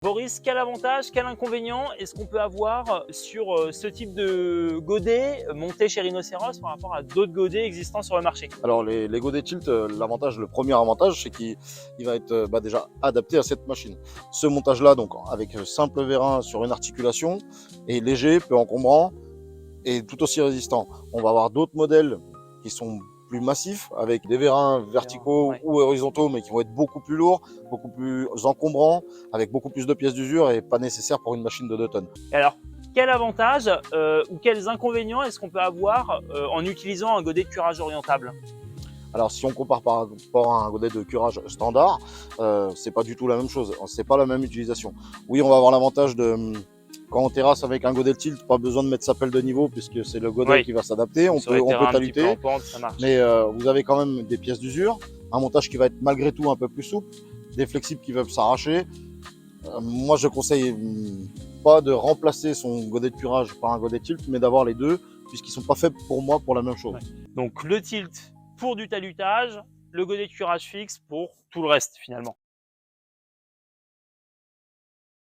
Boris, quel avantage, quel inconvénient est-ce qu'on peut avoir sur ce type de godet monté chez Rhinoceros par rapport à d'autres godets existants sur le marché? Alors les godets tilt, le premier avantage, c'est qu'il va être déjà adapté à cette machine. Ce montage-là, donc avec simple vérin sur une articulation, est léger, peu encombrant et tout aussi résistant. On va avoir d'autres modèles qui sont plus massifs, avec des vérins verticaux Ouais. ou horizontaux, mais qui vont être beaucoup plus lourds, beaucoup plus encombrants, avec beaucoup plus de pièces d'usure et pas nécessaire pour une machine de 2 tonnes. Et alors, quel avantage ou quels inconvénients est-ce qu'on peut avoir en utilisant un godet de curage orientable? Alors si on compare par rapport à un godet de curage standard, c'est pas du tout la même chose, c'est pas la même utilisation. Oui, on va avoir l'avantage de, quand on terrasse avec un godet tilt, pas besoin de mettre sa pelle de niveau puisque c'est le godet Oui, qui va s'adapter, on sur les peut terrains un petit peu en taluter, pente, ça marche. mais vous avez quand même des pièces d'usure, un montage qui va être malgré tout un peu plus souple, des flexibles qui peuvent s'arracher. Moi je conseille pas de remplacer son godet de curage par un godet tilt, mais d'avoir les deux, puisqu'ils sont pas faits pour moi pour la même chose. Ouais. Donc le tilt pour du talutage, le godet de curage fixe pour tout le reste finalement.